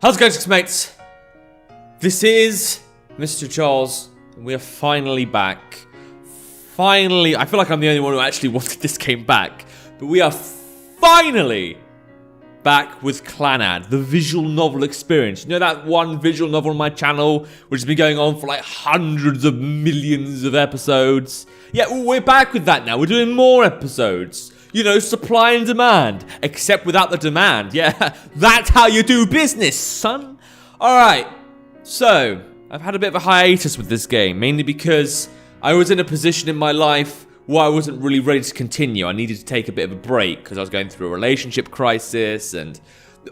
How's it going, six mates? This is Mrjacharles, and we are finally back. Finally, I feel like I'm the only one who actually wanted this game back, but we are finally back with Clannad, the visual novel experience. You know that one visual novel on my channel, which has been going on for like hundreds of millions of episodes? Yeah, we're back with that now. We're doing more episodes. You know, supply and demand, except without the demand. Yeah, that's how you do business, son. All right, so I've had a bit of a hiatus with this game, mainly because I was in a position in my life where I wasn't really ready to continue. I needed to take a bit of a break because I was going through a relationship crisis and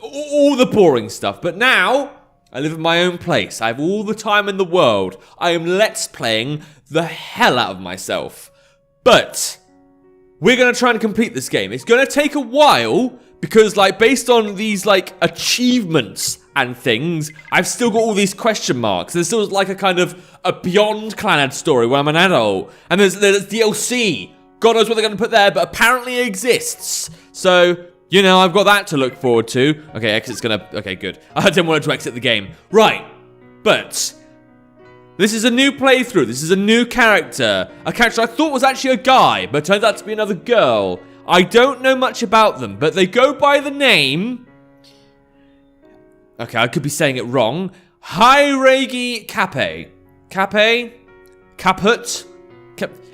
all the boring stuff. But now, I live in my own place. I have all the time in the world. I am let's playing the hell out of myself. But we're going to try and complete this game. It's going to take a while because, like, based on these, like, achievements and things, I've still got all these question marks. There's still, like, a kind of a beyond Clannad story where I'm an adult. And there's DLC. God knows what they're going to put there, but apparently it exists. So, you know, I've got that to look forward to. Okay, exit's going to... Okay, good. I didn't want it to exit the game. Right. But this is a new playthrough. This is a new character. A character I thought was actually a guy, but turns out to be another girl. I don't know much about them, but they go by the name... Okay, I could be saying it wrong. Hiiragi Caput?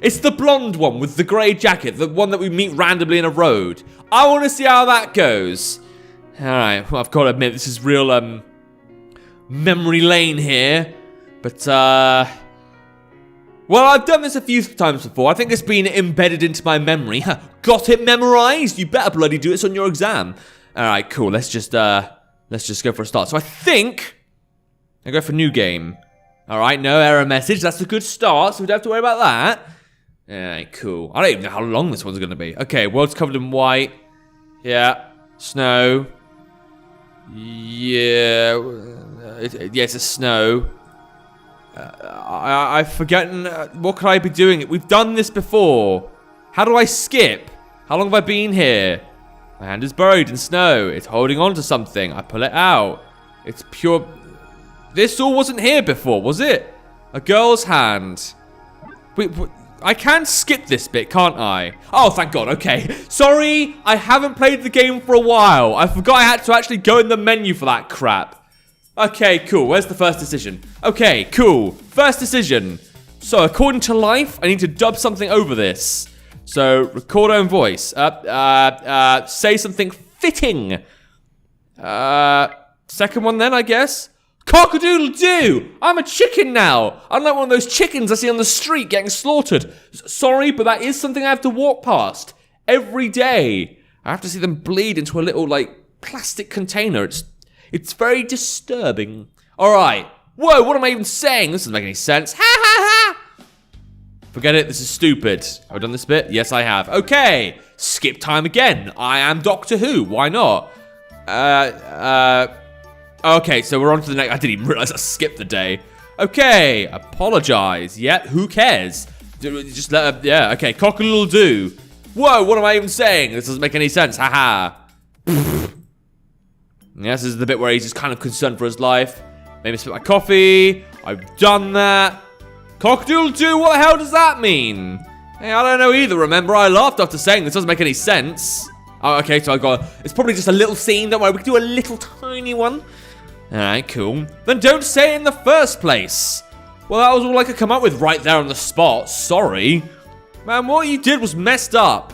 It's the blonde one with the grey jacket, the one that we meet randomly in a road. I want to see how that goes. Alright, well, I've got to admit, this is real, memory lane here. But, well, I've done this a few times before. I think it's been embedded into my memory. Got it memorized? You better bloody do this on your exam. Alright, cool. Let's just go for a start. So I think I go for new game. Alright, no error message. That's a good start, so we don't have to worry about that. Alright, cool. I don't even know how long this one's going to be. Okay, world's covered in white. Yeah. Snow. Yeah. Yeah, it's a snow. I've forgotten. What could I be doing? We've done this before. How do I skip? How long have I been here? My hand is buried in snow. It's holding on to something. I pull it out. It's pure... This all wasn't here before, was it? A girl's hand. Wait, I can skip this bit, can't I? Oh, thank God. Okay. Sorry, I haven't played the game for a while. I forgot I had to actually go in the menu for that crap. Okay, cool. Where's the first decision? Okay, cool. First decision. So, according to life, I need to dub something over this. So, record own voice. Say something fitting. Second one then, I guess. Cock-a-doodle-doo! I'm a chicken now! I'm like one of those chickens I see on the street getting slaughtered. Sorry, but that is something I have to walk past. Every day. I have to see them bleed into a little, like, plastic container. It's very disturbing. Alright. Whoa, what am I even saying? This doesn't make any sense. Ha ha ha! Forget it, this is stupid. Have I done this bit? Yes, I have. Okay. Skip time again. I am Doctor Who. Why not? Okay, so we're on to the next. I didn't even realize I skipped the day. Okay. Apologize. Yeah, who cares? Just let her, yeah, okay. Cock-a-doodle-doo. Whoa, what am I even saying? This doesn't make any sense. Haha. Yes, this is the bit where he's just kind of concerned for his life. Maybe spit my coffee. I've done that. Cock-a-doodle-doo, what the hell does that mean? Hey, I don't know either, remember? I laughed after saying this doesn't make any sense. Oh, okay, so I got... It's probably just a little scene. Don't worry, we can do a little tiny one. Alright, cool. Then don't say it in the first place. Well, that was all I could come up with right there on the spot. Sorry. Man, what you did was messed up.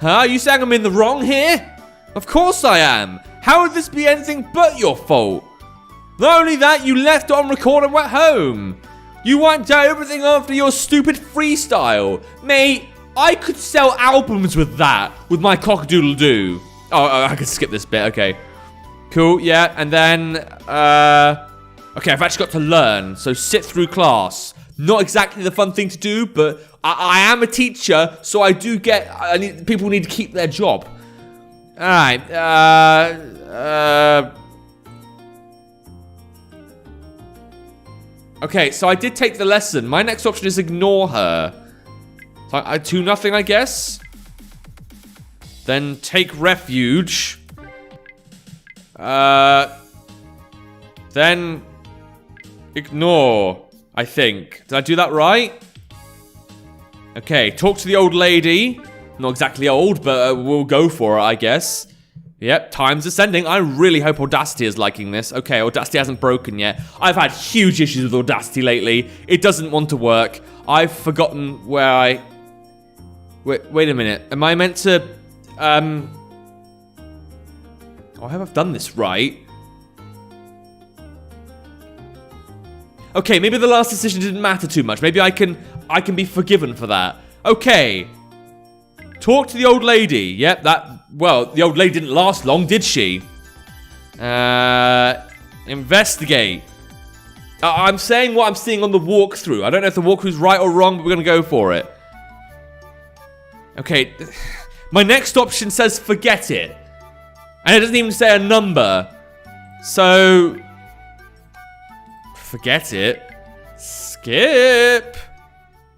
Huh? You saying I'm in the wrong here? Of course I am. How would this be anything but your fault? Not only that, you left it on record and went home. You wiped out everything after your stupid freestyle. Mate, I could sell albums with that, with my cock-a-doodle-doo. Oh, I could skip this bit, okay. Cool, yeah, and then, okay, I've actually got to learn, so sit through class. Not exactly the fun thing to do, but I am a teacher, so I do get, people need to keep their job. Alright, okay, so I did take the lesson. My next option is ignore her. So I 2-0, I guess. Then take refuge. Then ignore, I think. Did I do that right? Okay, talk to the old lady. Not exactly old, but we'll go for it, I guess. Yep, time's ascending. I really hope Audacity is liking this. Okay, Audacity hasn't broken yet. I've had huge issues with Audacity lately. It doesn't want to work. I've forgotten where I... Wait a minute. Am I meant to... Oh, I hope I've done this right. Okay, maybe the last decision didn't matter too much. Maybe I can be forgiven for that. Okay. Talk to the old lady. Yep, well, the old lady didn't last long, did she? Investigate. I'm saying what I'm seeing on the walkthrough. I don't know if the walkthrough's right or wrong, but we're gonna go for it. Okay. My next option says forget it. And it doesn't even say a number. So... forget it. Skip.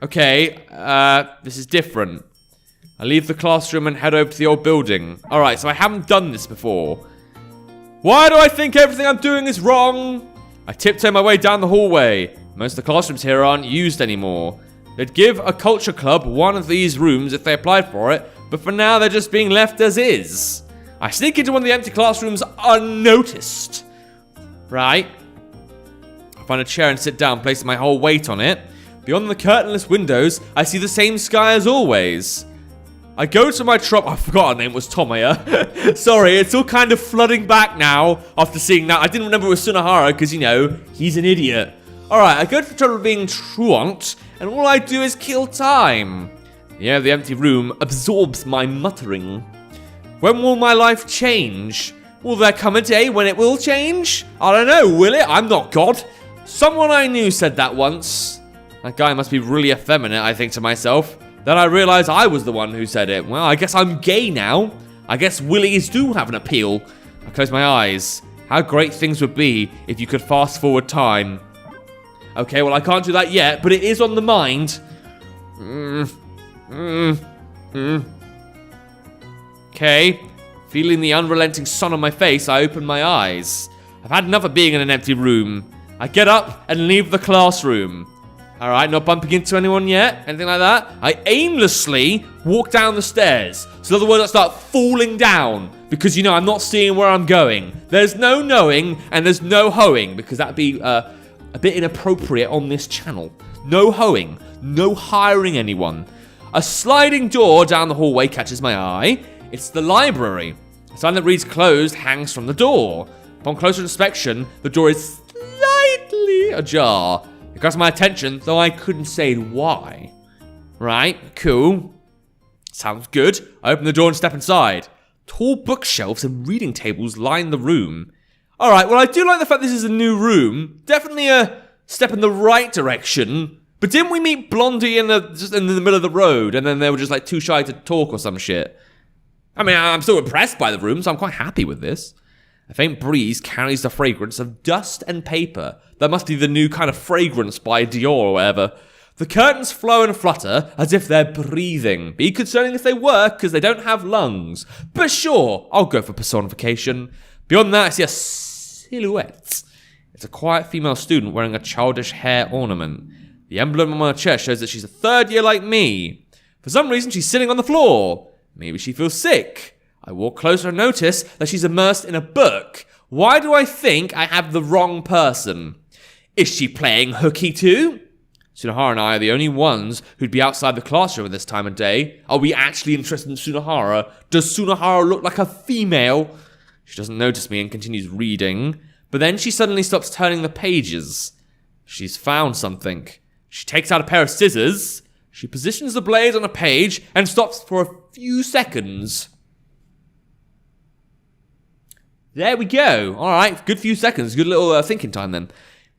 Okay, this is different. I leave the classroom and head over to the old building. Alright, so I haven't done this before. Why do I think everything I'm doing is wrong? I tiptoe my way down the hallway. Most of the classrooms here aren't used anymore. They'd give a culture club one of these rooms if they applied for it, but for now they're just being left as is. I sneak into one of the empty classrooms unnoticed. Right. I find a chair and sit down, placing my whole weight on it. Beyond the curtainless windows, I see the same sky as always. I go to my I forgot her name was Tomoya. Sorry, it's all kind of flooding back now after seeing that. I didn't remember it was Sunahara because, you know, he's an idiot. Alright, I go to the trouble of being truant, and all I do is kill time. The air of the empty room absorbs my muttering. When will my life change? Will there come a day when it will change? I don't know, will it? I'm not God. Someone I knew said that once. That guy must be really effeminate, I think to myself. Then I realize I was the one who said it. Well, I guess I'm gay now. I guess willies do have an appeal. I close my eyes. How great things would be if you could fast forward time. Okay, well I can't do that yet, but it is on the mind. Okay. Feeling the unrelenting sun on my face, I open my eyes. I've had enough of being in an empty room. I get up and leave the classroom. Alright, not bumping into anyone yet, anything like that. I aimlessly walk down the stairs. So in other words, I start falling down. Because, you know, I'm not seeing where I'm going. There's no knowing and there's no hoeing. Because that'd be a bit inappropriate on this channel. No hoeing. No hiring anyone. A sliding door down the hallway catches my eye. It's the library. A sign that reads closed hangs from the door. Upon closer inspection, the door is slightly ajar. It grabs my attention, though I couldn't say why. Right, cool. Sounds good. I open the door and step inside. Tall bookshelves and reading tables line the room. Alright, well I do like the fact this is a new room. Definitely a step in the right direction. But didn't we meet Blondie just in the middle of the road and then they were just like too shy to talk or some shit? I mean, I'm still impressed by the room, so I'm quite happy with this. A faint breeze carries the fragrance of dust and paper. That must be the new kind of fragrance by Dior or whatever. The curtains flow and flutter as if they're breathing. Be concerning if they work, because they don't have lungs. But sure, I'll go for personification. Beyond that, I see a silhouette. It's a quiet female student wearing a childish hair ornament. The emblem on her chest shows that she's a third year like me. For some reason, she's sitting on the floor. Maybe she feels sick. I walk closer and notice that she's immersed in a book. Why do I think I have the wrong person? Is she playing hooky too? Sunahara and I are the only ones who'd be outside the classroom at this time of day. Are we actually interested in Sunahara? Does Sunahara look like a female? She doesn't notice me and continues reading. But then she suddenly stops turning the pages. She's found something. She takes out a pair of scissors. She positions the blade on a page and stops for a few seconds. There we go. All right, good few seconds. Good little thinking time then.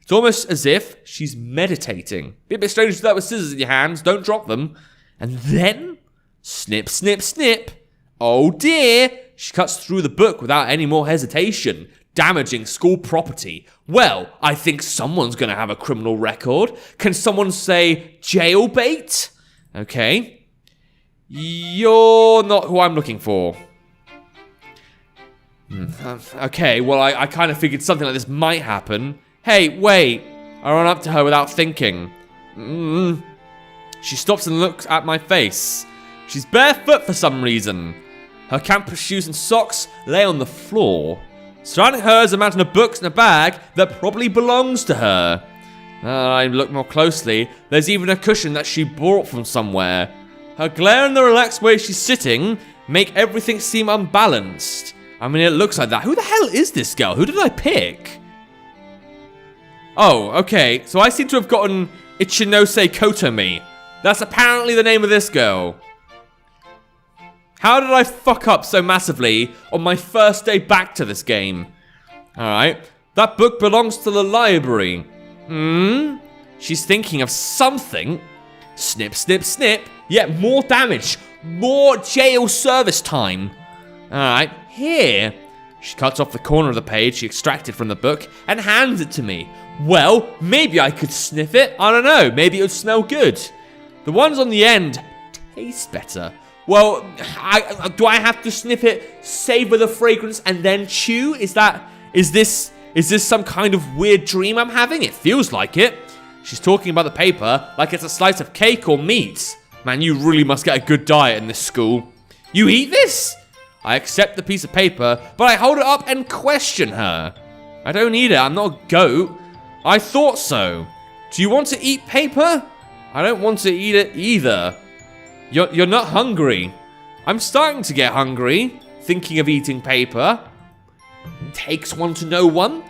It's almost as if she's meditating. Be a bit strange to do that with scissors in your hands. Don't drop them. And then, snip, snip, snip. Oh dear. She cuts through the book without any more hesitation. Damaging school property. Well, I think someone's going to have a criminal record. Can someone say jailbait? Okay. You're not who I'm looking for. Okay, well, I kind of figured something like this might happen. Hey, wait. I run up to her without thinking. She stops and looks at my face. She's barefoot for some reason. Her campus shoes and socks lay on the floor. Surrounding her is a mountain of books and a bag that probably belongs to her. I look more closely. There's even a cushion that she brought from somewhere. Her glare and the relaxed way she's sitting make everything seem unbalanced. I mean, it looks like that. Who the hell is this girl? Who did I pick? Oh, okay. So I seem to have gotten Ichinose Kotomi. That's apparently the name of this girl. How did I fuck up so massively on my first day back to this game? Alright. That book belongs to the library. She's thinking of something. Snip, snip, snip. Yet more damage. More jail service time. Alright. Here. She cuts off the corner of the page she extracted from the book and hands it to me. Well, maybe I could sniff it. I don't know. Maybe it would smell good. The ones on the end taste better. Well, do I have to sniff it, savor the fragrance, and then chew? Is this some kind of weird dream I'm having? It feels like it. She's talking about the paper like it's a slice of cake or meat. Man, you really must get a good diet in this school. You eat this? I accept the piece of paper, but I hold it up and question her. I don't eat it. I'm not a goat. I thought so. Do you want to eat paper? I don't want to eat it either. You're not hungry. I'm starting to get hungry, thinking of eating paper. Takes one to know one.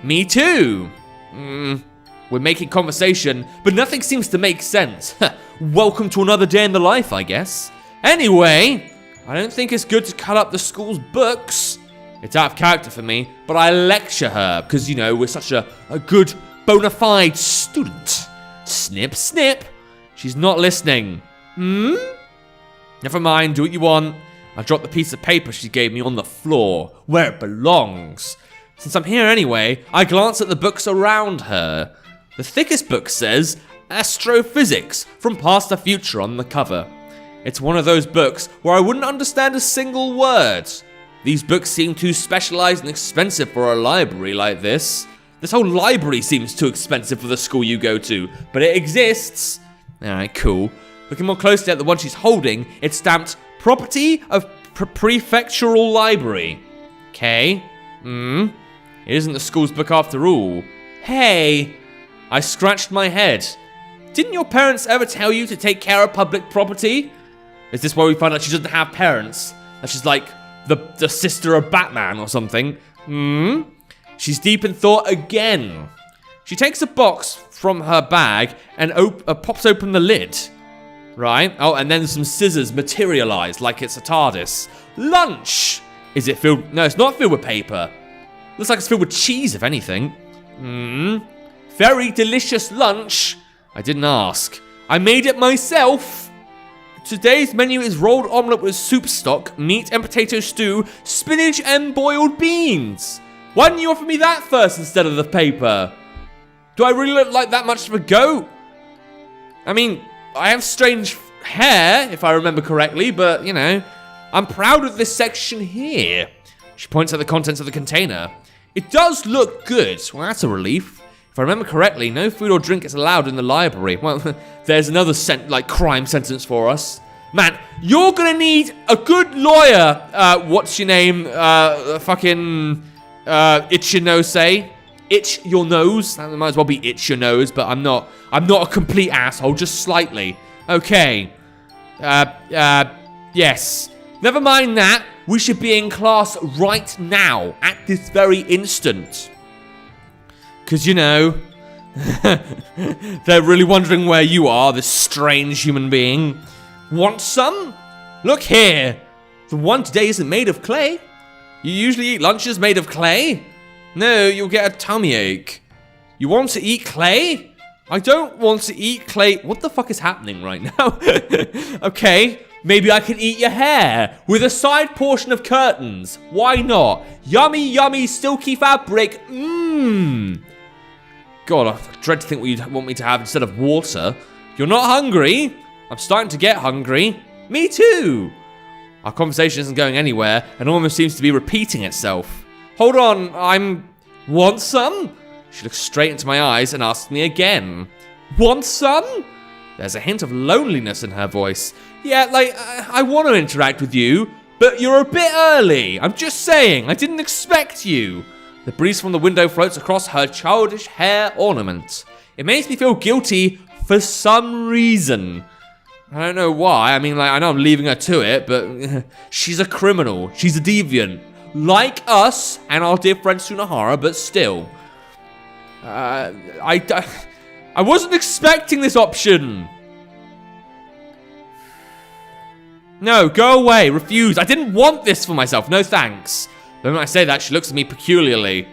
Me too. We're making conversation, but nothing seems to make sense. Welcome to another day in the life, I guess. Anyway, I don't think it's good to cut up the school's books. It's out of character for me, but I lecture her because, you know, we're such a good, bona fide student. Snip, snip. She's not listening. Never mind, do what you want. I dropped the piece of paper she gave me on the floor, where it belongs. Since I'm here anyway, I glance at the books around her. The thickest book says Astrophysics from Past to Future on the cover. It's one of those books where I wouldn't understand a single word. These books seem too specialized and expensive for a library like this. This whole library seems too expensive for the school you go to, but it exists. Alright, cool. Looking more closely at the one she's holding, it's stamped Property of Prefectural Library. Okay. It isn't the school's book after all. Hey! I scratched my head. Didn't your parents ever tell you to take care of public property? Is this where we find out she doesn't have parents? That she's like the sister of Batman or something? She's deep in thought again. She takes a box from her bag and pops open the lid. Right? Oh, and then some scissors materialize like it's a TARDIS. Lunch! Is it filled? No, it's not filled with paper. Looks like it's filled with cheese, if anything. Very delicious lunch. I didn't ask. I made it myself. Today's menu is rolled omelette with soup stock, meat and potato stew, spinach and boiled beans. Why didn't you offer me that first instead of the paper? Do I really look like that much of a goat? I mean, I have strange hair, if I remember correctly, but, you know, I'm proud of this section here. She points at the contents of the container. It does look good. Well, that's a relief. If I remember correctly, no food or drink is allowed in the library. Well, there's another crime sentence for us. Man, you're gonna need a good lawyer. What's your name? Itch your nose, say. Itch your nose. That might as well be itch your nose, but I'm not a complete asshole, just slightly. Okay. Yes. Never mind that. We should be in class right now, at this very instant. Because, you know, they're really wondering where you are, this strange human being. Want some? Look here. The one today isn't made of clay. You usually eat lunches made of clay? No, you'll get a tummy ache. You want to eat clay? I don't want to eat clay. What the fuck is happening right now? Okay, maybe I can eat your hair with a side portion of curtains. Why not? Yummy, yummy, silky fabric. God, I dread to think what you'd want me to have instead of water. You're not hungry? I'm starting to get hungry. Me too. Our conversation isn't going anywhere and almost seems to be repeating itself. Hold on, want some? She looks straight into my eyes and asks me again. Want some? There's a hint of loneliness in her voice. Yeah, like, I want to interact with you, but you're a bit early. I'm just saying, I didn't expect you. The breeze from the window floats across her childish hair ornament. It makes me feel guilty for some reason. I don't know why. I mean, like, I know I'm leaving her to it, but she's a criminal. She's a deviant. Like us and our dear friend Sunahara, but still. I wasn't expecting this option. No, go away. Refuse. I didn't want this for myself. No thanks. The moment I say that, she looks at me peculiarly.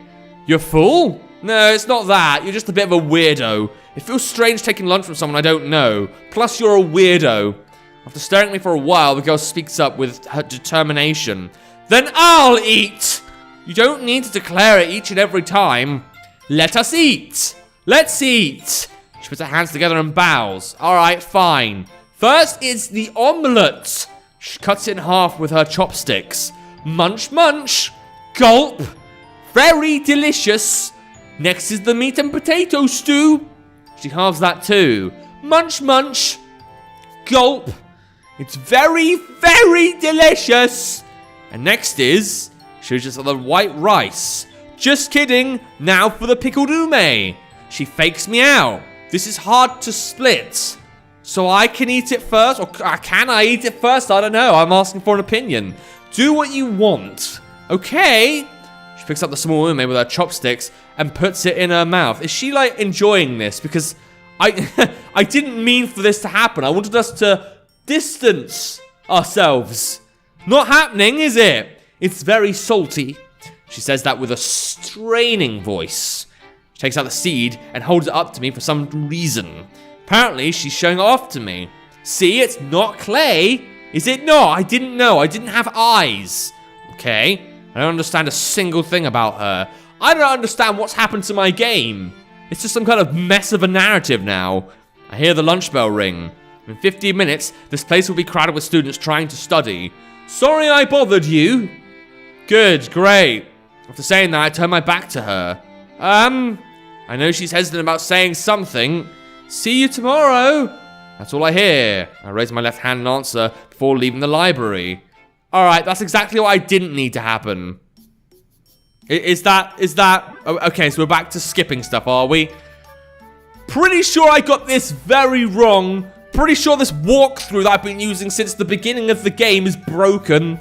You're full? No, it's not that. You're just a bit of a weirdo. It feels strange taking lunch from someone I don't know. Plus, you're a weirdo. After staring at me for a while, the girl speaks up with her determination. Then I'll eat! You don't need to declare it each and every time. Let us eat. Let's eat. She puts her hands together and bows. All right, fine. First is the omelette. She cuts it in half with her chopsticks. Munch, munch. Gulp. Very delicious. Next is the meat and potato stew. She halves that too. Munch, munch. Gulp. It's very, very delicious. And next is, she just the white rice. Just kidding. Now for the pickled ume. She fakes me out. This is hard to split. So I can eat it first, or can I eat it first? I don't know. I'm asking for an opinion. Do what you want. Okay. She picks up the small ume with her chopsticks and puts it in her mouth. Is she like enjoying this? Because I didn't mean for this to happen. I wanted us to distance ourselves. Not happening, is it? It's very salty. She says that with a straining voice. She takes out the seed and holds it up to me for some reason. Apparently, she's showing it off to me. See, it's not clay. Is it not? I didn't know. I didn't have eyes. Okay. I don't understand a single thing about her. I don't understand what's happened to my game. It's just some kind of mess of a narrative now. I hear the lunch bell ring. In 15 minutes, this place will be crowded with students trying to study. Sorry I bothered you. Good, great. After saying that, I turn my back to her. I know she's hesitant about saying something. See you tomorrow. That's all I hear. I raise my left hand and answer before leaving the library. All right, that's exactly what I didn't need to happen. Is that? Oh, okay, so we're back to skipping stuff, are we? Pretty sure I got this very wrong. Pretty sure this walkthrough that I've been using since the beginning of the game is broken.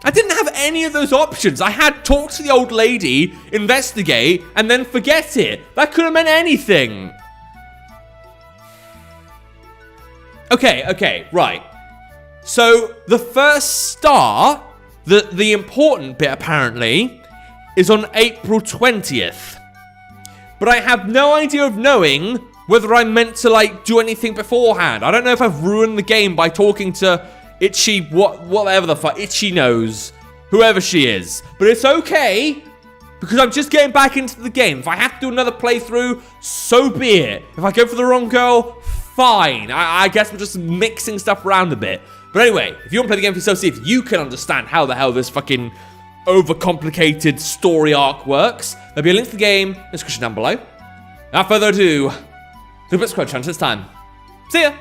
I didn't have any of those options. I had talk to the old lady, investigate, and then forget it. That could have meant anything. Okay, right. So, the first star, the important bit apparently, is on April 20th. But I have no idea of knowing whether I'm meant to, like, do anything beforehand. I don't know if I've ruined the game by talking to Itchy, whatever the fuck, Itchy knows, whoever she is. But it's okay, because I'm just getting back into the game. If I have to do another playthrough, so be it. If I go for the wrong girl, fine. I guess we're just mixing stuff around a bit. But anyway, if you want to play the game for yourself, see if you can understand how the hell this fucking overcomplicated story arc works, there'll be a link to the game in the description down below. Without further ado, the subscribe channel this time. See ya!